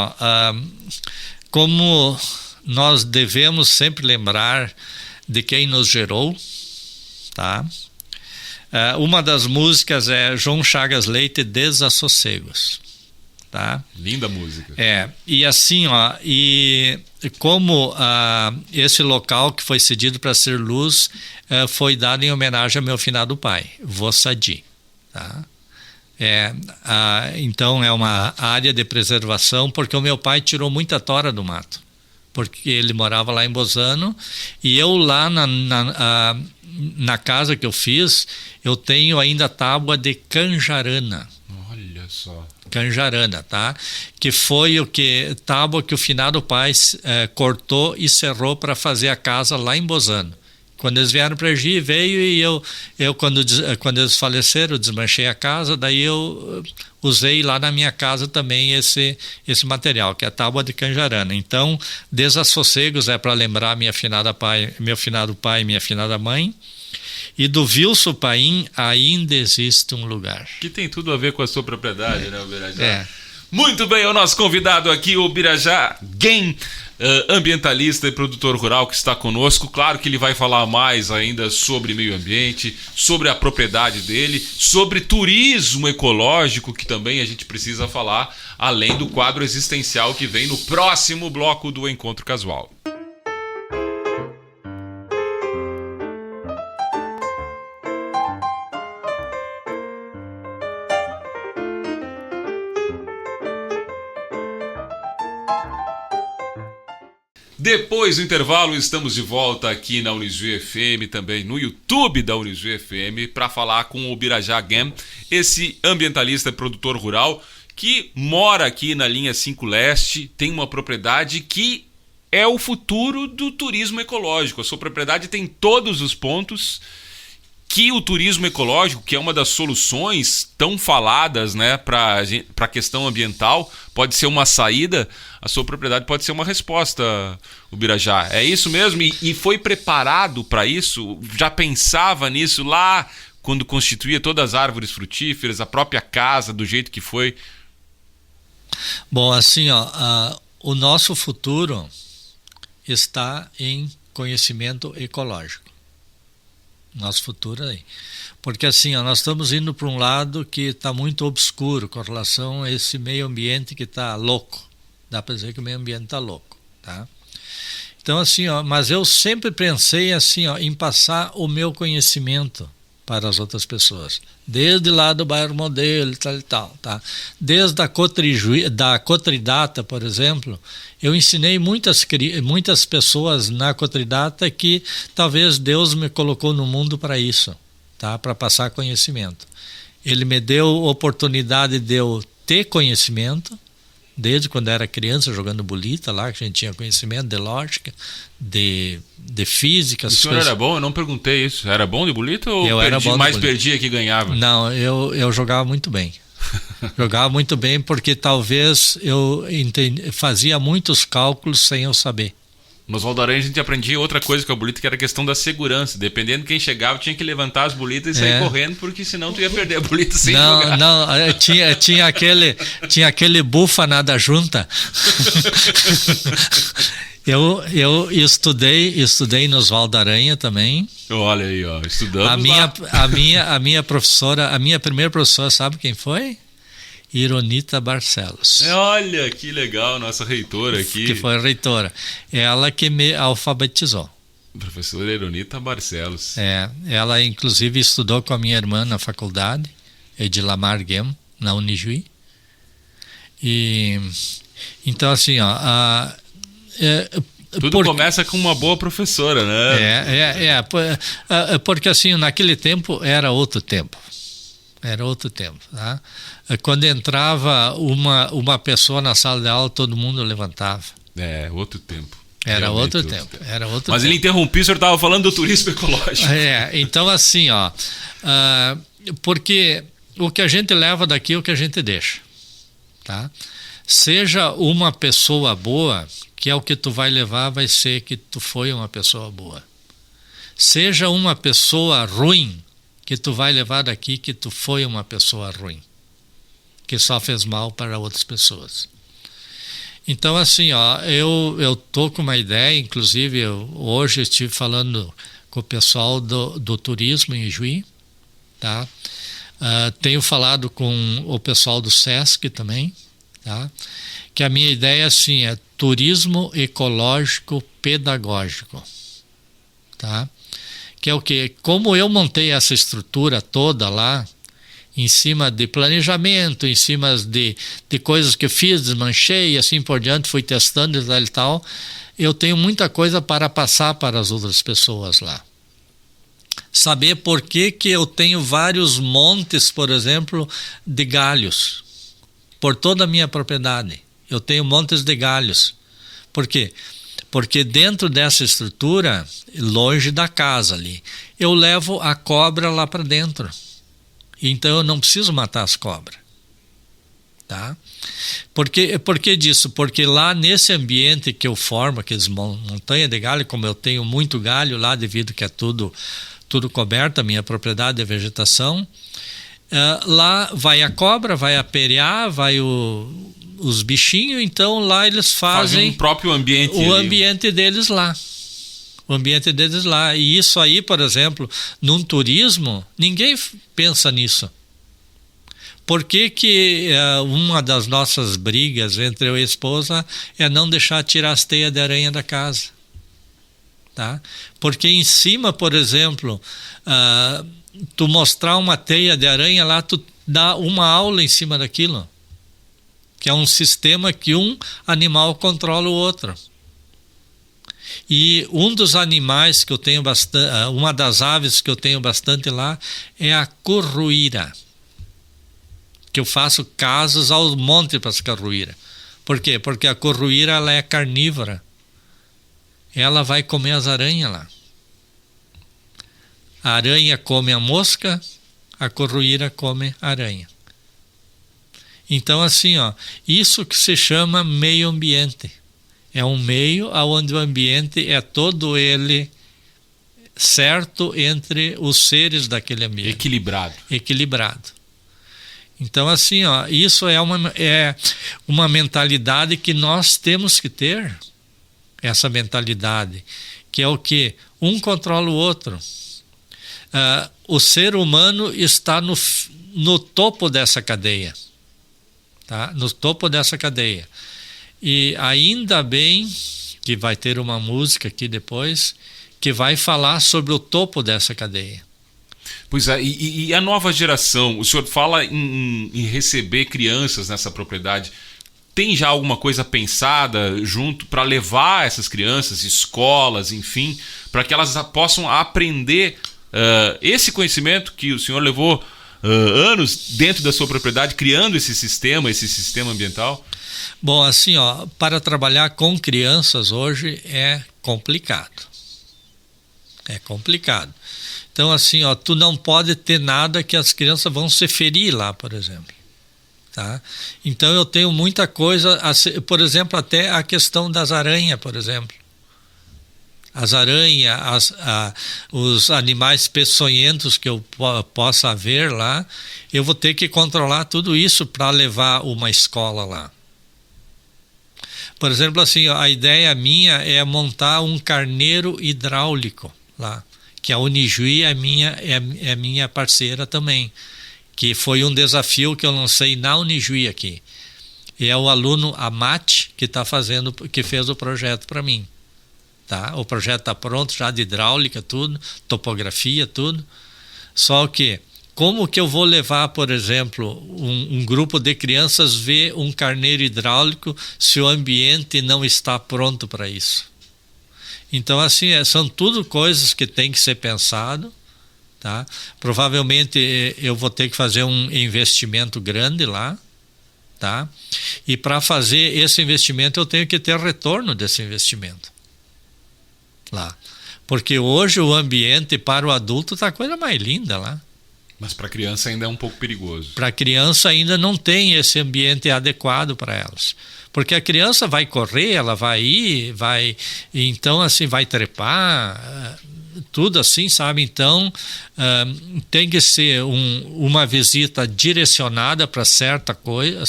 como nós devemos sempre lembrar de quem nos gerou, tá? Uma das músicas é João Chagas Leite, Desassossegos, tá? Linda música. E assim, e como esse local que foi cedido para ser luz foi dado em homenagem ao meu finado pai, vô Sadi, tá? Então é uma área de preservação, porque o meu pai tirou muita tora do mato, porque ele morava lá em Bozano, e eu lá na casa que eu fiz, eu tenho ainda tábua de canjarana. Olha só. Canjarana, tá? Que foi tábua que o finado pai cortou e serrou para fazer a casa lá em Bozano. Quando eles vieram para Ergi, veio, e eu quando eles faleceram, eu desmanchei a casa, daí eu usei lá na minha casa também esse material, que é a tábua de canjarana. Então, Desassossegos é para lembrar meu finado pai e minha finada mãe. E do Vilso Paim, Ainda Existe um Lugar. Que tem tudo a ver com a sua propriedade, né, o Birajá? Muito bem, o nosso convidado aqui, o Birajá Guem, ambientalista e produtor rural que está conosco. Claro que ele vai falar mais ainda sobre meio ambiente, sobre a propriedade dele, sobre turismo ecológico, que também a gente precisa falar, além do quadro existencial que vem no próximo bloco do Encontro Casual. Depois do intervalo, estamos de volta aqui na Unijuí FM, também no YouTube da Unijuí FM, para falar com o Birajá Guem, esse ambientalista e produtor rural que mora aqui na linha 5 Leste, tem uma propriedade que é o futuro do turismo ecológico. A sua propriedade tem todos os pontos que o turismo ecológico, que é uma das soluções tão faladas, né, para a questão ambiental, pode ser uma saída. A sua propriedade pode ser uma resposta, o Birajá. É isso mesmo? E foi preparado para isso? Já pensava nisso lá quando constituía todas as árvores frutíferas, a própria casa do jeito que foi? Bom, assim, o nosso futuro está em conhecimento ecológico. Nosso futuro é aí. Porque assim, nós estamos indo para um lado que está muito obscuro com relação a esse meio ambiente que está louco. Dá para dizer que o meio ambiente está louco, tá? Então assim, mas eu sempre pensei assim, em passar o meu conhecimento para as outras pessoas. Desde lá do bairro Modelo e tal, tá? Desde da Cotridata, por exemplo, eu ensinei muitas pessoas na Cotridata que talvez Deus me colocou no mundo para isso, tá? Para passar conhecimento. Ele me deu oportunidade de eu ter conhecimento, desde quando era criança, jogando bolita lá, que a gente tinha conhecimento de lógica, de física. O senhor era bom? Eu não perguntei isso. Era bom de bolita ou eu era bom mais perdia que ganhava? Não, eu jogava muito bem. Jogava muito bem porque talvez eu fazia muitos cálculos sem eu saber. No Oswaldo Aranha a gente aprendia outra coisa com a bolita, que era a questão da segurança. Dependendo de quem chegava, tinha que levantar as bolitas e sair correndo, porque senão tu ia perder a bolita sem jogar. Não, tinha aquele bufa nada junta. Eu estudei no Oswaldo Aranha também. Olha aí, estudamos a minha professora, a minha primeira professora, sabe quem foi? Ironita Barcelos. Olha, que legal, nossa reitora aqui. Que foi a reitora. Ela que me alfabetizou. Professora Ironita Barcelos. Ela inclusive estudou com a minha irmã na faculdade, Edilamar Guem, na Unijuí. E então assim, tudo começa com uma boa professora, né? Porque assim, naquele tempo era outro tempo. Tá? Quando entrava uma pessoa na sala de aula, todo mundo levantava. Outro tempo. Era outro tempo. Mas ele interrompeu, o senhor estava falando do turismo ecológico. Então assim, porque o que a gente leva daqui é o que a gente deixa. Tá? Seja uma pessoa boa, que é o que tu vai levar, vai ser que tu foi uma pessoa boa. Seja uma pessoa ruim, que tu vai levar daqui que tu foi uma pessoa ruim, que só fez mal para outras pessoas. Então assim, eu tô com uma ideia, inclusive hoje estive falando com o pessoal do turismo em Juí, tá? Tenho falado com o pessoal do SESC também, tá? Que a minha ideia assim é turismo ecológico pedagógico, tá? Que é o quê? Como eu montei essa estrutura toda lá, em cima de planejamento, em cima de coisas que eu fiz, desmanchei e assim por diante, fui testando e tal, eu tenho muita coisa para passar para as outras pessoas lá. Saber por que eu tenho vários montes, por exemplo, de galhos, por toda a minha propriedade. Eu tenho montes de galhos. Por quê? Porque dentro dessa estrutura, longe da casa ali, eu levo a cobra lá para dentro. Então eu não preciso matar as cobras. Tá? Por que disso? Porque lá nesse ambiente que eu formo, aqueles montanhas de galho, como eu tenho muito galho lá, devido que é tudo coberto, a minha propriedade é vegetação, lá vai a cobra, vai a perear, vai os bichinhos, então lá eles fazem um próprio ambiente. O ambiente deles lá. O ambiente deles lá. E isso aí, por exemplo, num turismo, ninguém pensa nisso. Por que uma das nossas brigas entre eu e a esposa é não deixar tirar as teias de aranha da casa? Tá? Porque em cima, por exemplo, tu mostrar uma teia de aranha lá, tu dá uma aula em cima daquilo. Que é um sistema que um animal controla o outro. E um dos animais que eu tenho bastante, uma das aves que eu tenho bastante lá é a curruíra. Que eu faço casas ao monte para as curruíra. Por quê? Porque a curruíra ela é carnívora. Ela vai comer as aranhas lá. A aranha come a mosca, a curruíra come a aranha. Então assim, isso que se chama meio ambiente. É um meio onde o ambiente é todo ele certo entre os seres daquele ambiente. Equilibrado. Então, assim, isso é uma mentalidade que nós temos que ter. Essa mentalidade, que é o quê? Um controla o outro. O ser humano está no topo dessa cadeia. Tá? No topo dessa cadeia. E ainda bem que vai ter uma música aqui depois que vai falar sobre o topo dessa cadeia. Pois é, e a nova geração, o senhor fala em receber crianças nessa propriedade. Tem já alguma coisa pensada junto para levar essas crianças, escolas, enfim, para que elas possam aprender esse conhecimento que o senhor levou anos dentro da sua propriedade, criando esse sistema ambiental? Bom, assim, para trabalhar com crianças hoje é complicado. É complicado. Então, assim, tu não pode ter nada que as crianças vão se ferir lá, por exemplo. Tá? Então eu tenho muita coisa, por exemplo, até a questão das aranhas, por exemplo. As aranhas, os animais peçonhentos que eu possa ver lá, eu vou ter que controlar tudo isso para levar uma escola lá. Por exemplo, assim, a ideia minha é montar um carneiro hidráulico lá, que a Unijuí é minha parceira também, que foi um desafio que eu lancei na Unijuí aqui. E é o aluno Amate que fez o projeto para mim. Tá? O projeto está pronto já de hidráulica, tudo, topografia, tudo. Só que, como que eu vou levar, por exemplo, um grupo de crianças ver um carneiro hidráulico se o ambiente não está pronto para isso? Então, assim, são tudo coisas que tem que ser pensado. Tá? Provavelmente eu vou ter que fazer um investimento grande lá, tá? E para fazer esse investimento eu tenho que ter retorno desse investimento lá, porque hoje o ambiente para o adulto está a coisa mais linda lá. Mas para a criança ainda é um pouco perigoso. Para a criança ainda não tem esse ambiente adequado para elas. Porque a criança vai correr, ela vai ir, então assim, vai trepar, tudo assim, sabe? Então, tem que ser uma visita direcionada para certa coisa,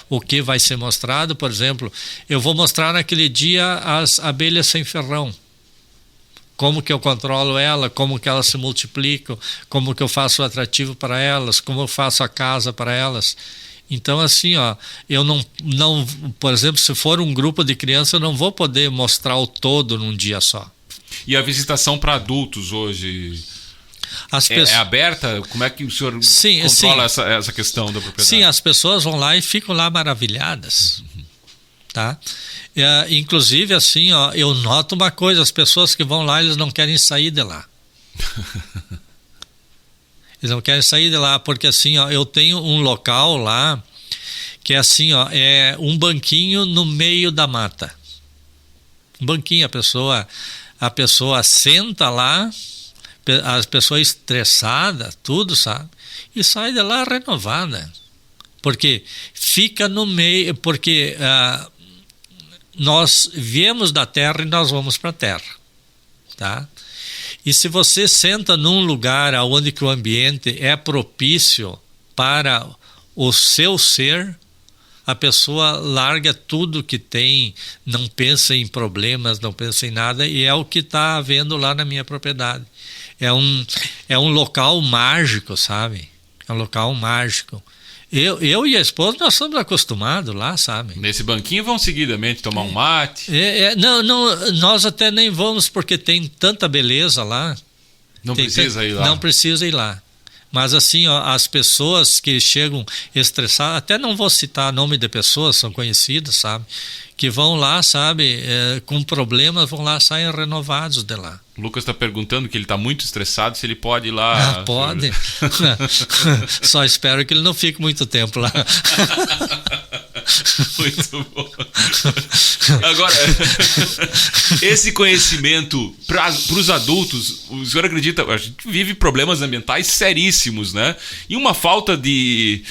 o que vai ser mostrado. Por exemplo, eu vou mostrar naquele dia as abelhas sem ferrão. Como que eu controlo ela, como que elas se multiplicam, como que eu faço o atrativo para elas, como eu faço a casa para elas. Então, assim, eu não, por exemplo, se for um grupo de crianças, eu não vou poder mostrar o todo num dia só. E a visitação para adultos hoje é aberta? Como é que o senhor controla essa questão da propriedade? Sim, as pessoas vão lá e ficam lá maravilhadas. Tá? Inclusive, assim, eu noto uma coisa: as pessoas que vão lá, eles não querem sair de lá. Eles não querem sair de lá, porque assim, eu tenho um local lá que é assim, é um banquinho no meio da mata. Um banquinho, a pessoa senta lá, a pessoa estressada, tudo, sabe? E sai de lá renovada. Porque fica no meio, porque nós viemos da terra e nós vamos para a terra, tá? E se você senta num lugar onde que o ambiente é propício para o seu ser, a pessoa larga tudo que tem, não pensa em problemas, não pensa em nada, e é o que está havendo lá na minha propriedade. É um local mágico, sabe? É um local mágico. Eu e a esposa, nós somos acostumados lá, sabe? Nesse banquinho vão seguidamente tomar um mate? Não, nós até nem vamos, porque tem tanta beleza lá. Não precisa ir lá? Não precisa ir lá. Mas assim, as pessoas que chegam estressadas, até não vou citar nome de pessoas, são conhecidas, sabe? Que vão lá, sabe, com problemas, vão lá, saem renovados de lá. O Lucas está perguntando que ele está muito estressado, se ele pode ir lá. Pode. Só espero que ele não fique muito tempo lá. Muito bom. Agora, esse conhecimento para os adultos, o senhor acredita, a gente vive problemas ambientais seríssimos, né? E uma falta de...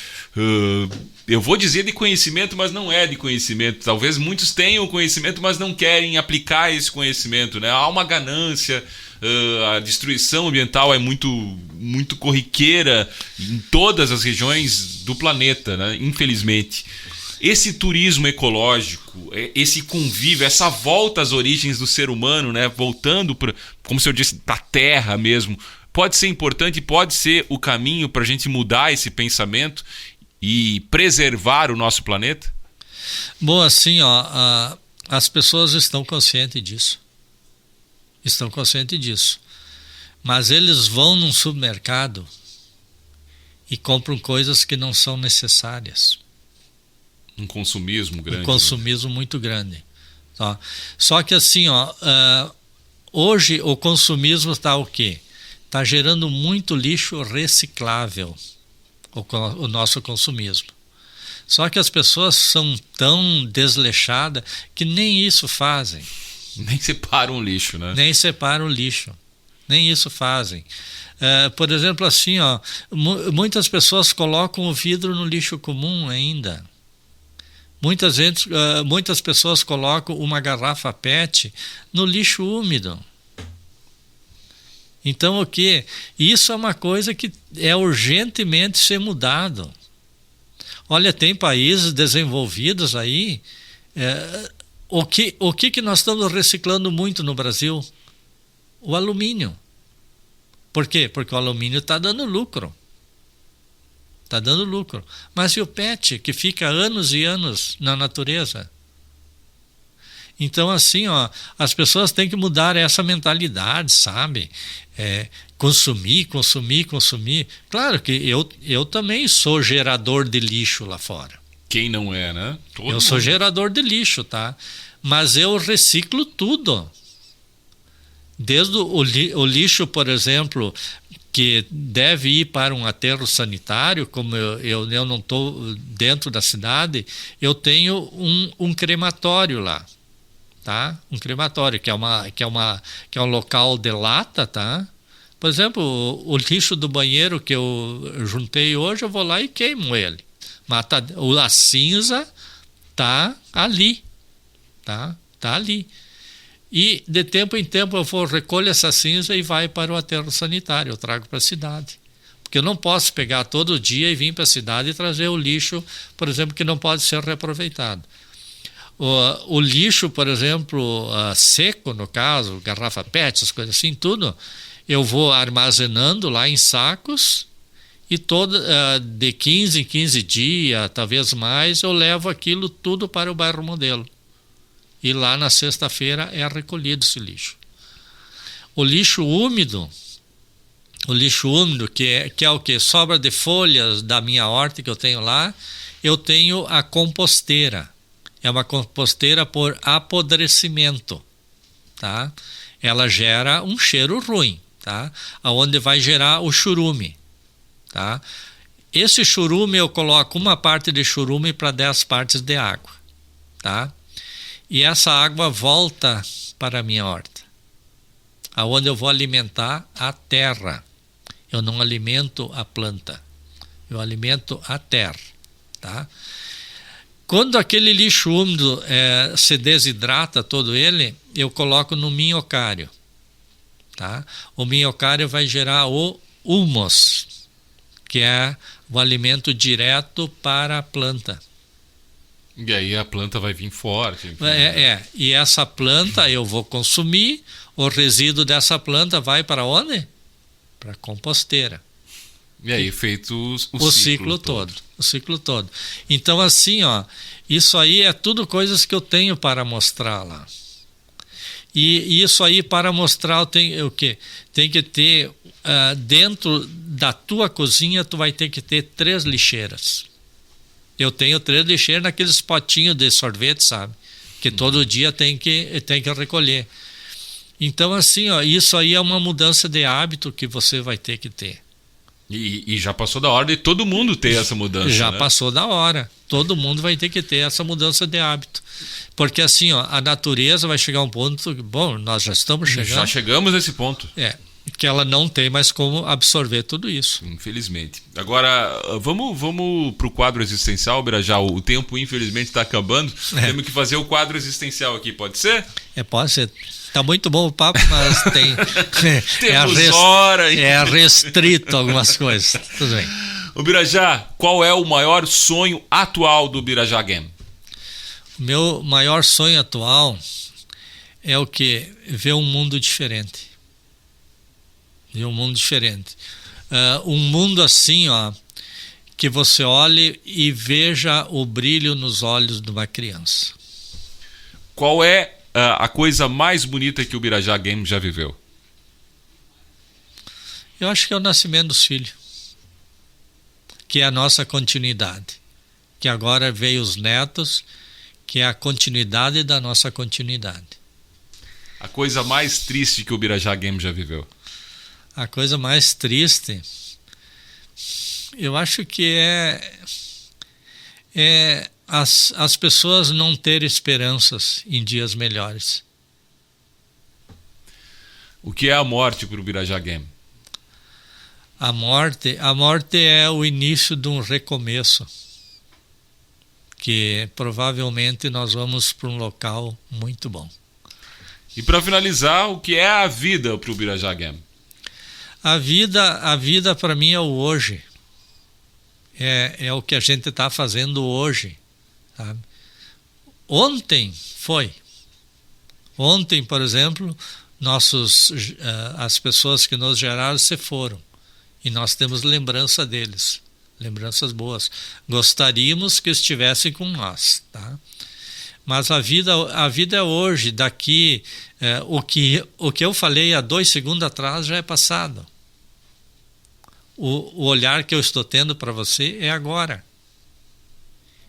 eu vou dizer de conhecimento, mas não é de conhecimento. Talvez muitos tenham conhecimento, mas não querem aplicar esse conhecimento, né? Há uma ganância, a destruição ambiental é muito corriqueira em todas as regiões do planeta, né? Infelizmente. Esse turismo ecológico, esse convívio, essa volta às origens do ser humano, né? Voltando, como o senhor disse, para a terra mesmo, pode ser importante, pode ser o caminho para a gente mudar esse pensamento e preservar o nosso planeta? Bom, assim, as pessoas estão conscientes disso. Estão conscientes disso. Mas eles vão num supermercado e compram coisas que não são necessárias. Um consumismo grande. Um consumismo muito grande. Tá? Só que assim, hoje o consumismo está o quê? Está gerando muito lixo reciclável, o nosso consumismo. Só que as pessoas são tão desleixadas que nem isso fazem. Nem separam o lixo, né? Nem separam o lixo. Nem isso fazem. Por exemplo, assim, muitas pessoas colocam o vidro no lixo comum ainda. Muitas pessoas colocam uma garrafa PET no lixo úmido. Então, o quê? Isso é uma coisa que é urgentemente ser mudado. Olha, tem países desenvolvidos aí. O que nós estamos reciclando muito no Brasil? O alumínio. Por quê? Porque o alumínio está dando lucro. Está dando lucro. Mas e o PET, que fica anos e anos na natureza? Então, assim, as pessoas têm que mudar essa mentalidade, sabe? Consumir. Claro que eu também sou gerador de lixo lá fora. Quem não é, né? Eu sou gerador de lixo, tá? Mas eu reciclo tudo. Desde o lixo, por exemplo, que deve ir para um aterro sanitário, como eu não estou dentro da cidade, eu tenho um crematório lá, tá? Um crematório que é um local de lata, tá? Por exemplo, o lixo do banheiro que eu juntei hoje, eu vou lá e queimo ele. Mas a cinza tá ali, tá? Tá ali. E de tempo em tempo eu recolho essa cinza e vai para o aterro sanitário, eu trago para a cidade. Porque eu não posso pegar todo dia e vir para a cidade e trazer o lixo, por exemplo, que não pode ser reaproveitado. O lixo, por exemplo, seco, no caso, garrafa PET, essas coisas assim, tudo, eu vou armazenando lá em sacos e de 15 em 15 dias, talvez mais, eu levo aquilo tudo para o bairro Modelo. E lá na sexta-feira é recolhido esse lixo. O lixo úmido, que é o que? Sobra de folhas da minha horta que eu tenho lá, eu tenho a composteira. É uma composteira por apodrecimento, tá? Ela gera um cheiro ruim, tá? Aonde vai gerar o churume, tá? Esse churume eu coloco uma parte de churume para 10 partes de água, tá? E essa água volta para a minha horta, aonde eu vou alimentar a terra. Eu não alimento a planta, eu alimento a terra, tá? Quando aquele lixo úmido se desidrata todo ele, eu coloco no minhocário, tá? O minhocário vai gerar o humus, que é o alimento direto para a planta. E aí a planta vai vir forte. Enfim, E essa planta eu vou consumir, o resíduo dessa planta vai para onde? Para a composteira. E aí feito o ciclo todo. O ciclo todo. Então, assim, isso aí é tudo coisas que eu tenho para mostrar lá. E isso aí para mostrar o quê? Tem que ter, dentro da tua cozinha, tu vai ter que ter 3 lixeiras. Eu tenho 3 lixeiras naqueles potinhos de sorvete, sabe? Que todo dia tem que recolher. Então, assim, isso aí é uma mudança de hábito que você vai ter que ter. E já passou da hora de todo mundo ter essa mudança. Já passou da hora. Todo mundo vai ter que ter essa mudança de hábito. Porque assim, a natureza vai chegar a um ponto que, bom, nós já estamos chegando. Já chegamos nesse ponto. que ela não tem mais como absorver tudo isso. Infelizmente. Agora, vamos para o quadro existencial, Birajá. O tempo, infelizmente, está acabando. Temos que fazer o quadro existencial aqui, pode ser? Pode ser. Tá muito bom o papo, mas tem... é restrito algumas coisas. Tudo bem. O Birajá, qual é o maior sonho atual do Birajá Game? O meu maior sonho atual é o quê? Ver um mundo diferente. Ver um mundo diferente. Um mundo assim, ó, que você olhe e veja o brilho nos olhos de uma criança. Qual é a coisa mais bonita que o Birajá Game já viveu? Eu acho que é o nascimento dos filhos, que é a nossa continuidade, que agora veio os netos, que é a continuidade da nossa continuidade. A coisa mais triste que o Birajá Game já viveu? A coisa mais triste, eu acho que é as pessoas não terem esperanças em dias melhores. O que é a morte para o Birajá Game? A morte é o início de um recomeço, que provavelmente nós vamos para um local muito bom. E para finalizar, o que é a vida para o Birajá Game? A vida para mim é o hoje. É o que a gente está fazendo hoje. Sabe? Ontem foi. Ontem, por exemplo, as pessoas que nos geraram se foram. E nós temos lembrança deles. Lembranças boas. Gostaríamos que estivessem com nós. Tá? Mas a vida é hoje. Daqui, o que eu falei há 2 segundos atrás já é passado. O olhar que eu estou tendo para você é agora.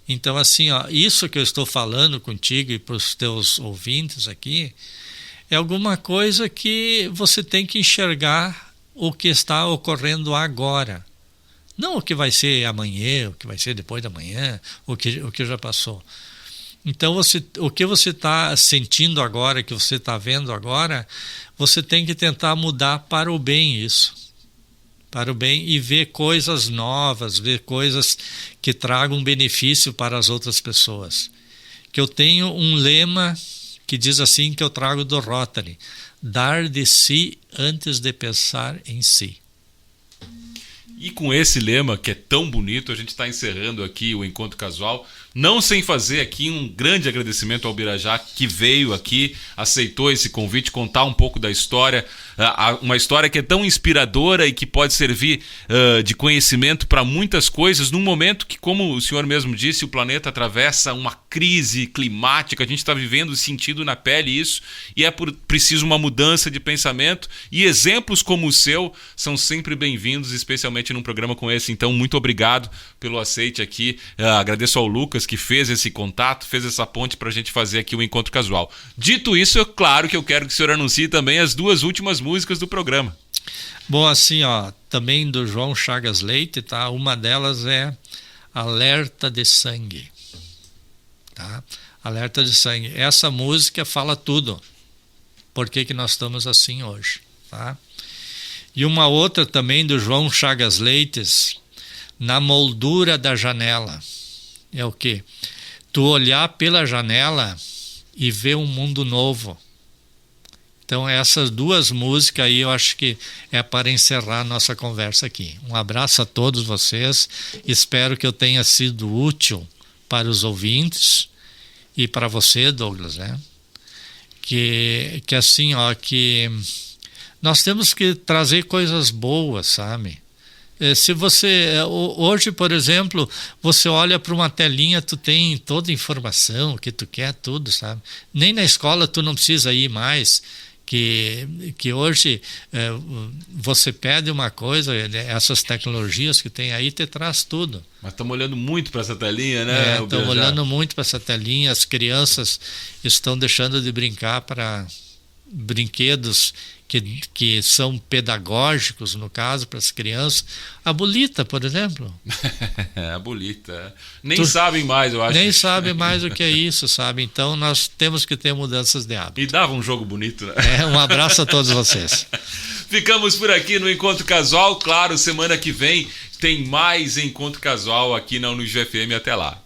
Então, assim, ó, isso que eu estou falando contigo e para os teus ouvintes aqui é alguma coisa que você tem que enxergar o que está ocorrendo agora. Não o que vai ser amanhã, o que vai ser depois da manhã, o que já passou. Então, o que você está sentindo agora, que você está vendo agora, você tem que tentar mudar para o bem isso. Para o bem e ver coisas novas, ver coisas que tragam benefício para as outras pessoas. Que eu tenho um lema que diz assim, que eu trago do Rotary: dar de si antes de pensar em si. E com esse lema, que é tão bonito, a gente está encerrando aqui o Encontro Casual. Não sem fazer aqui um grande agradecimento ao Birajá, que veio aqui, aceitou esse convite, contar um pouco da história, uma história que é tão inspiradora e que pode servir de conhecimento para muitas coisas, num momento que, como o senhor mesmo disse, o planeta atravessa uma crise climática, a gente está vivendo sentido na pele isso, e preciso uma mudança de pensamento, e exemplos como o seu são sempre bem-vindos, especialmente num programa como esse. Então, muito obrigado pelo aceite aqui, agradeço ao Lucas, que fez esse contato, fez essa ponte para a gente fazer aqui o Encontro Casual. Dito isso, é claro que eu quero que o senhor anuncie também as 2 últimas músicas do programa. Bom, assim, ó, também do João Chagas Leite, tá? Uma delas é Alerta de Sangue. Tá? Alerta de Sangue. Essa música fala tudo. Por que nós estamos assim hoje, tá? E uma outra também do João Chagas Leites, Na Moldura da Janela. É o quê? Tu olhar pela janela e ver um mundo novo. Então, essas 2 músicas aí eu acho que é para encerrar a nossa conversa aqui. Um abraço a todos vocês. Espero que eu tenha sido útil para os ouvintes e para você, Douglas, né? Que assim, ó, que nós temos que trazer coisas boas, sabe? Se você, hoje, por exemplo, você olha para uma telinha, tu tem toda a informação, o que tu quer, tudo, sabe? Nem na escola tu não precisa ir mais, que hoje você pede uma coisa, essas tecnologias que tem aí te traz tudo. Mas estamos olhando muito para essa telinha, né? Estamos olhando muito para essa telinha, as crianças estão deixando de brincar para brinquedos que são pedagógicos, no caso, para as crianças. A bolita, por exemplo. A bolita. Nem sabem mais, eu acho. Nem sabem mais o que é isso, sabe? Então, nós temos que ter mudanças de hábito. E dava um jogo bonito, né? Um abraço a todos vocês. Ficamos por aqui no Encontro Casual. Claro, semana que vem tem mais Encontro Casual aqui na Unijuí FM. Até lá.